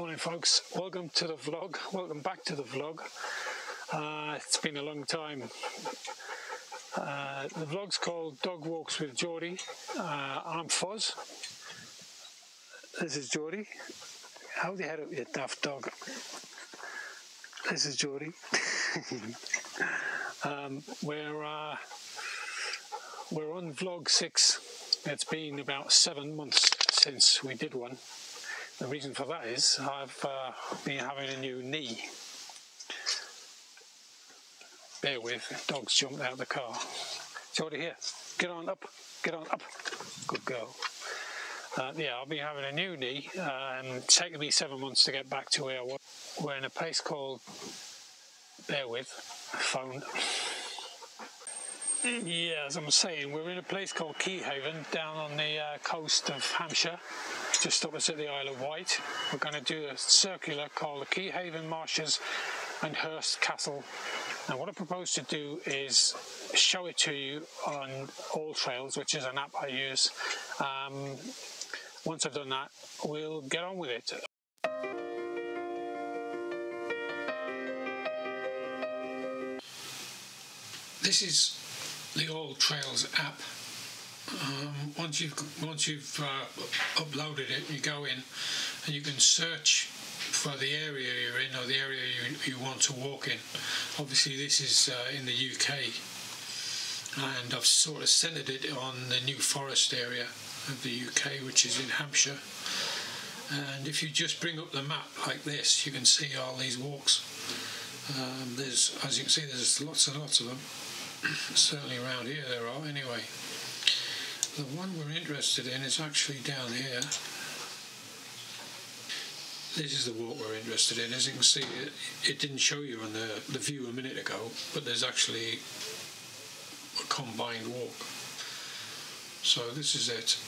Morning folks, welcome to the vlog, welcome back to the vlog. It's been a long time. The vlog's called Dog Walks with Jordi. I'm Foz. This is Jordi. Hold your head up, you daft dog. This is Jordi. We're on vlog 6. It's been about 7 months since we did one. The reason for that is I've been having a new knee. Bear with, dog's jumped out of the car. Jordi, here, get on up, good girl. I'll be having a new knee. It's taken me 7 months to get back to where I was. We're in a place called, bear with, phone. Yeah, as I'm saying, we're in a place called Keyhaven down on the coast of Hampshire, just opposite the Isle of Wight. We're going to do a circular called the Keyhaven, Marshes and Hurst Castle. And what I propose to do is show it to you on All Trails, which is an app I use. Once I've done that, we'll get on with it. This is the All Trails app. Once you've uploaded it, you go in and you can search for the area you're in or the area you want to walk in. Obviously this is in the UK, and I've sort of centered it on the New Forest area of the UK, which is in Hampshire. And if you just bring up the map like this, you can see all these walks. There's, as you can see, there's lots and lots of them. Certainly around here there are anyway. The one we're interested in is actually down here. This is the walk we're interested in. As you can see, it didn't show you on the view a minute ago, but there's actually a combined walk. So this is it.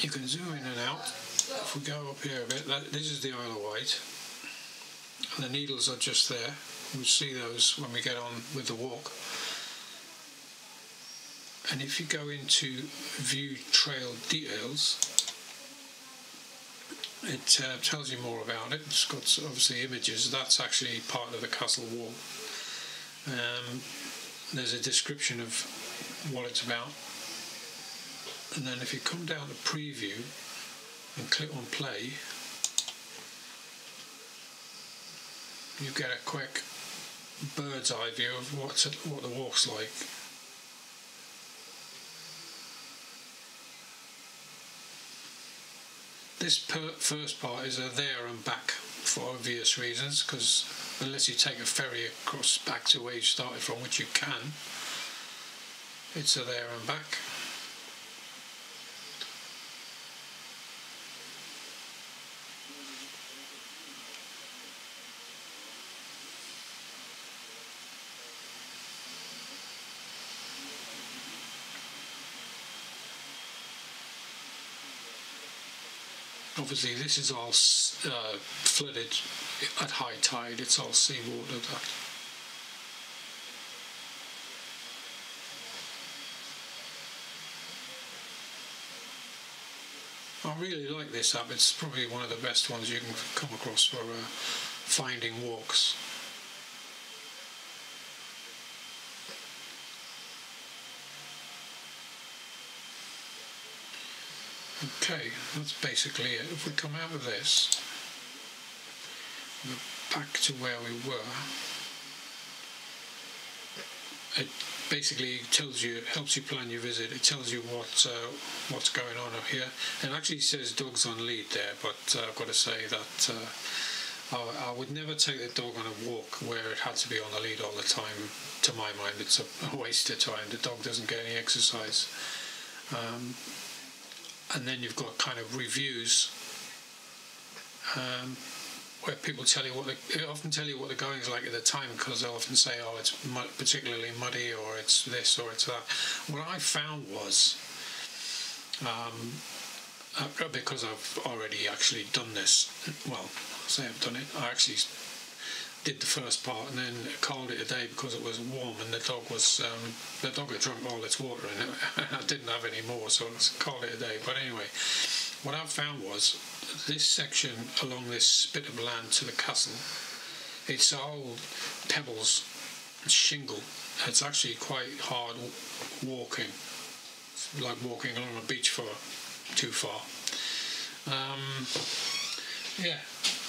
You can zoom in and out. If we go up here a bit, this is the Isle of Wight. And the needles are just there. We'll see those when we get on with the walk. And if you go into view trail details, it tells you more about it. It's got obviously images. That's actually part of the castle wall. There's a description of what it's about. And then if you come down to preview and click on play, you get a quick bird's eye view of what the walk's like. This first part is a there and back for obvious reasons, because unless you take a ferry across back to where you started from, which you can, it's a there and back. Obviously this is all flooded at high tide, it's all seawater. I really like this app. It's probably one of the best ones you can come across for finding walks. Okay, that's basically it. If we come out of this, we're back to where we were. It basically helps you plan your visit. It tells you what's going on up here. It actually says dogs on lead there, but I've got to say that I would never take the dog on a walk where it had to be on the lead all the time. To my mind, it's a waste of time. The dog doesn't get any exercise. And then you've got kind of reviews where people tell you they often tell you what the going's like at the time, because they'll often say, oh, it's particularly muddy, or it's this, or it's that. What I found was, because I've already actually done this, well, I say I've done it, I actually did the first part and then called it a day because it was warm and the dog had drunk all its water in it and I didn't have any more, so I called it a day. But anyway, what I found was this section along this spit of land to the castle, it's all pebbles and shingle. It's actually quite hard walking. It's like walking along a beach for too far. Yeah,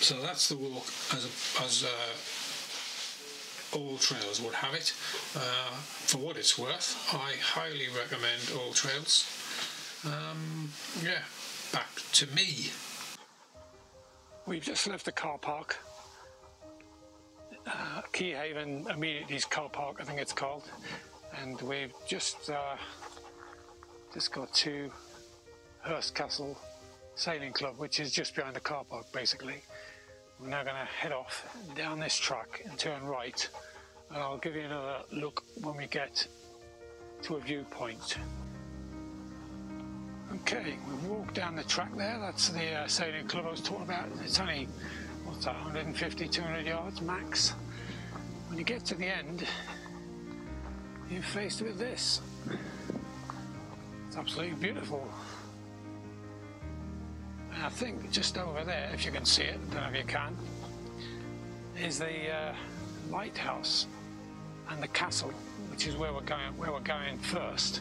so that's the walk as all trails would have it. For what it's worth, I highly recommend all trails. Yeah, back to me. We've just left the car park. Keyhaven Amenities Car Park, I think it's called, and we've just got to Hurst Castle Sailing Club, which is just behind the car park basically. We're now going to head off down this track and turn right, and I'll give you another look when we get to a viewpoint. Okay, we've walked down the track there. That's the sailing club I was talking about. It's only, what's that, 150, 200 yards max. When you get to the end, you're faced with this. It's absolutely beautiful. And I think just over there, if you can see it, I don't know if you can, is the lighthouse and the castle, which is where we're going first.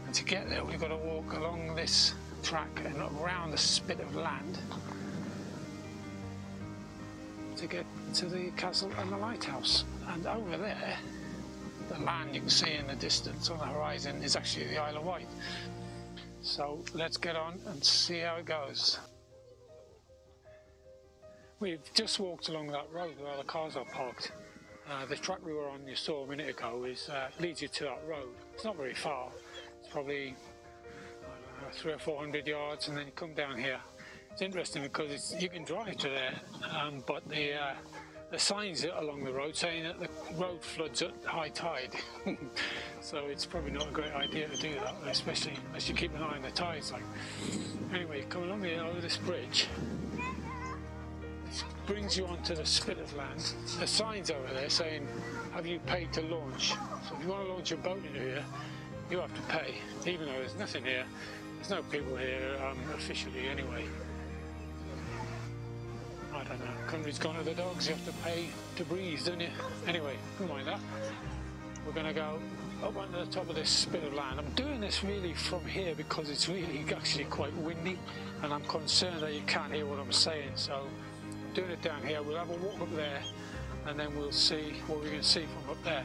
And to get there, we've got to walk along this track and around the spit of land to get to the castle and the lighthouse. And over there, the land you can see in the distance on the horizon is actually the Isle of Wight. So let's get on and see how it goes. We've just walked along that road where the cars are parked. The track we were on, you saw a minute ago, leads you to that road. It's not very far. It's probably, I don't know, 300 or 400 yards, and then you come down here. It's interesting because you can drive to there, but the signs along the road saying that the road floods at high tide. So it's probably not a great idea to do that, especially as you keep an eye on the tides. Like, anyway, you come along over this bridge. It brings you onto the spit of land. The signs over there saying, "Have you paid to launch?" So if you want to launch a boat into here, you have to pay, even though there's nothing here. There's no people here officially anyway. I don't know, country's gone to the dogs, you have to pay to breathe, don't you? Anyway, never mind that. We're going to go up onto the top of this spit of land. I'm doing this really from here because it's really actually quite windy, and I'm concerned that you can't hear what I'm saying, so I'm doing it down here. We'll have a walk up there, and then we'll see what we can see from up there.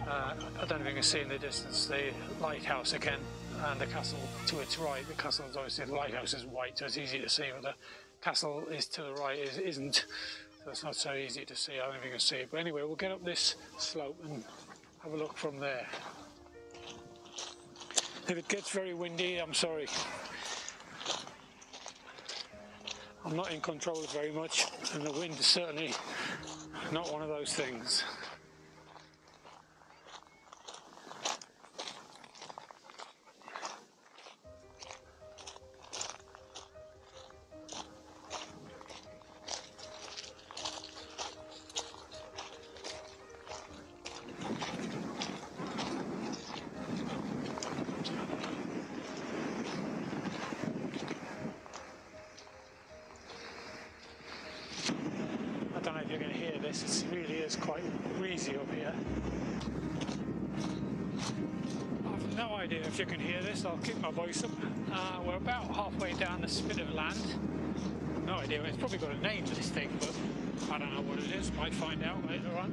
I don't know if you can see in the distance the lighthouse again, and the castle to its right. The castle is obviously, the lighthouse is white, so it's easy to see, but the castle is to the right, isn't, so it's not so easy to see. I don't know if you can see it, but anyway, we'll get up this slope and have a look from there. If it gets very windy, I'm sorry. I'm not in control very much, and the wind is certainly not one of those things. I don't know if you can hear this, it really is quite breezy up here. I've no idea if you can hear this, I'll keep my voice up. We're about halfway down the spit of land. No idea, it's probably got a name, this thing, but I don't know what it is, might find out later on.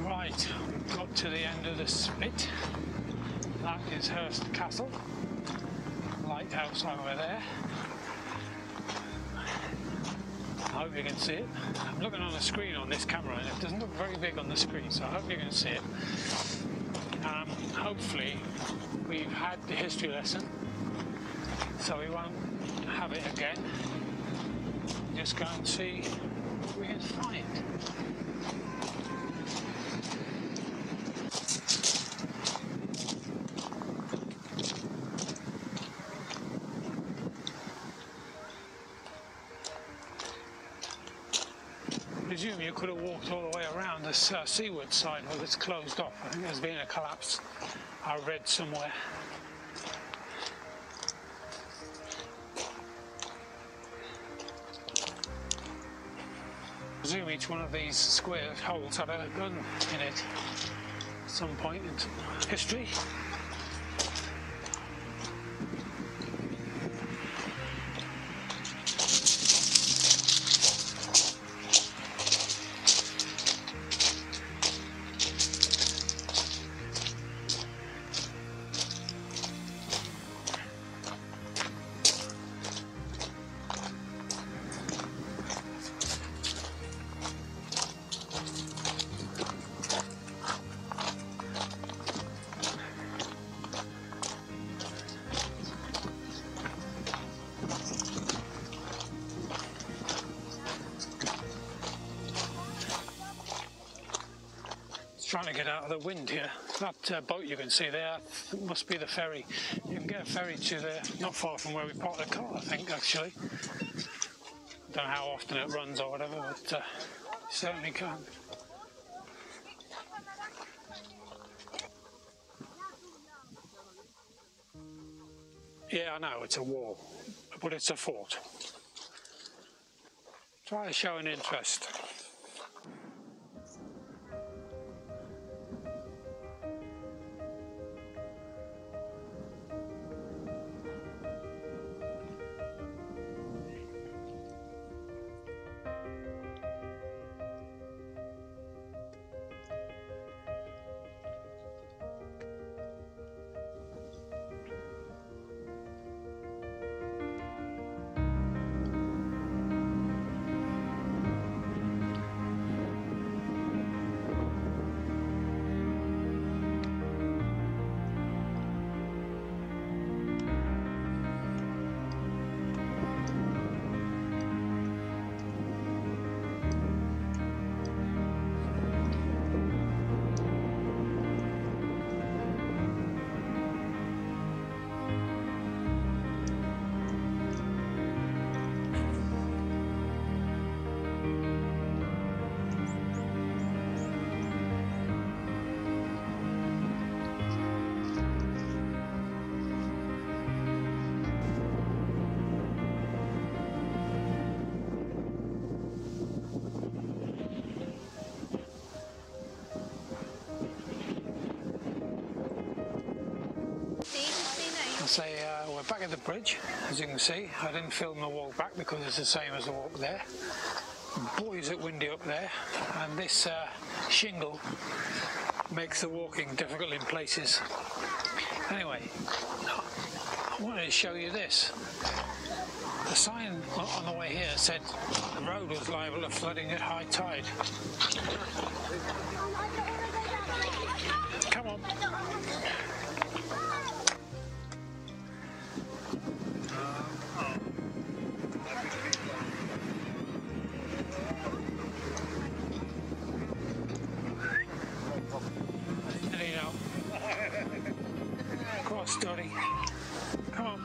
Right, we've got to the end of the spit. That is Hurst Castle. Lighthouse over there. I hope you can see it. I'm looking on the screen on this camera and it doesn't look very big on the screen, so I hope you can see it. Hopefully we've had the history lesson, so we won't have it again. Just go and see what we can find. I presume you could have walked all the way around this seaward side, but it's closed off. I think there's been a collapse I read somewhere. I presume each one of these square holes had a gun in it at some point in history. Trying to get out of the wind here. That boat you can see there must be the ferry. You can get a ferry to there, not far from where we parked the car, I think, actually. I don't know how often it runs or whatever, but you certainly can. Yeah, I know, it's a wall, but it's a fort. Try to show an interest. We're back at the bridge, as you can see. I didn't film the walk back because it's the same as the walk there. Boy, is it windy up there, and this shingle makes the walking difficult in places. Anyway, I wanted to show you this. The sign on the way here said the road was liable to flooding at high tide. Come on. Cross, Jordi. Come on.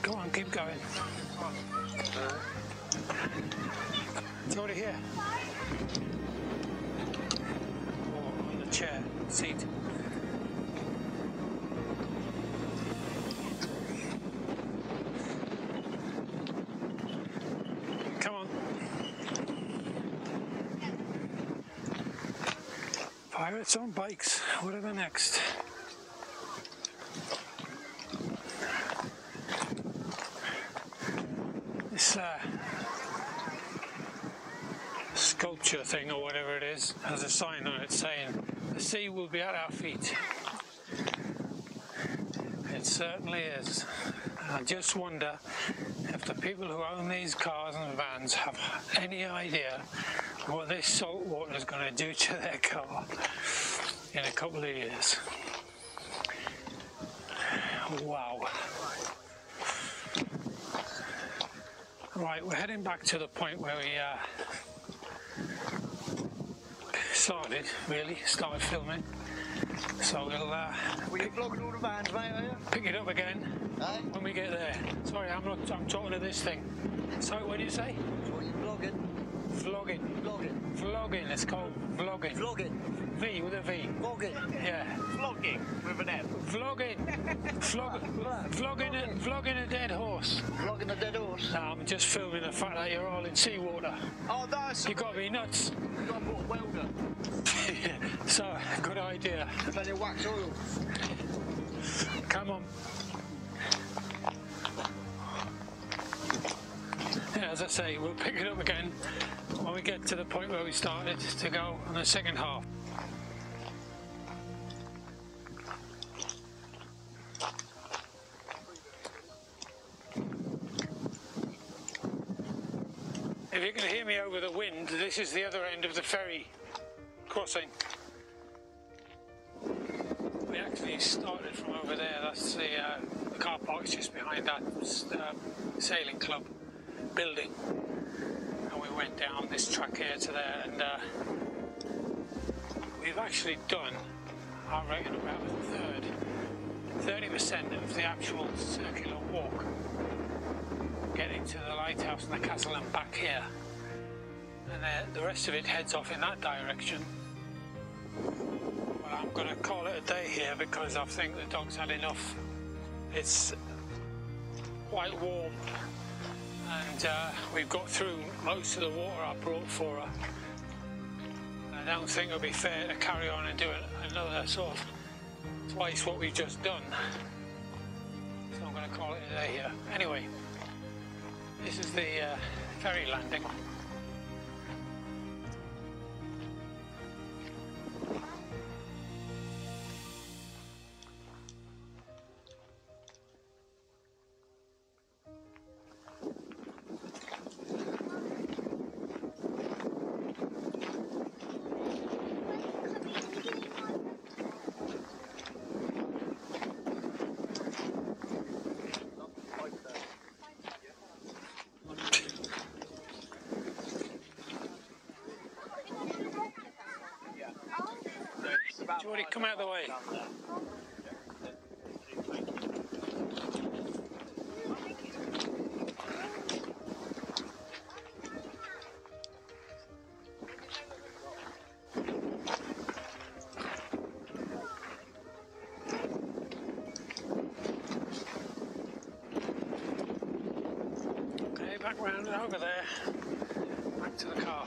Go on, keep going. Jordi here. Or on the chair, seat. Come on. Pirates on bikes. What are the next? This sculpture thing or whatever it is has a sign on it saying the sea will be at our feet. It certainly is. I just wonder if the people who own these cars and vans have any idea what this salt water is going to do to their car in a couple of years. Wow. Right, we're heading back to the point where we started filming. So we'll vlogging all the vans, mate, are you? Pick it up again when we get there. Sorry, I'm talking to this thing. So what do you say? What are you vlogging? Vlogging. Vlogging. Vlogging, it's called vlogging. Vlogging. V with a V. Vlogging. Yeah. Vlogging with an M. Vlogging. Vlogging a dead horse. Vlogging a dead horse. No, I'm just filming the fact that you're all in seawater. Oh, that's. You've got to be nuts. You've got to put a welder. So, good idea. Plenty of wax oil. Come on. Yeah, as I say, we'll pick it up again when we get to the point where we started to go on the second half. If you can hear me over the wind, this is the other end of the ferry crossing. We actually started from over there. That's the car park's just behind that sailing club building, and we went down this track here to there, and we've actually done, I reckon, about a third, 30% of the actual circular walk, getting to the lighthouse and the castle and back here, and the rest of it heads off in that direction. Well, I'm going to call it a day here because I think the dog's had enough. It's quite warm, and we've got through most of the water I brought for her. I don't think it'll be fair to carry on and do another sort of twice what we've just done. So I'm going to call it a day here. Anyway, this is the ferry landing. Jordi, come out of the way. Okay, back round and over there. Back to the car.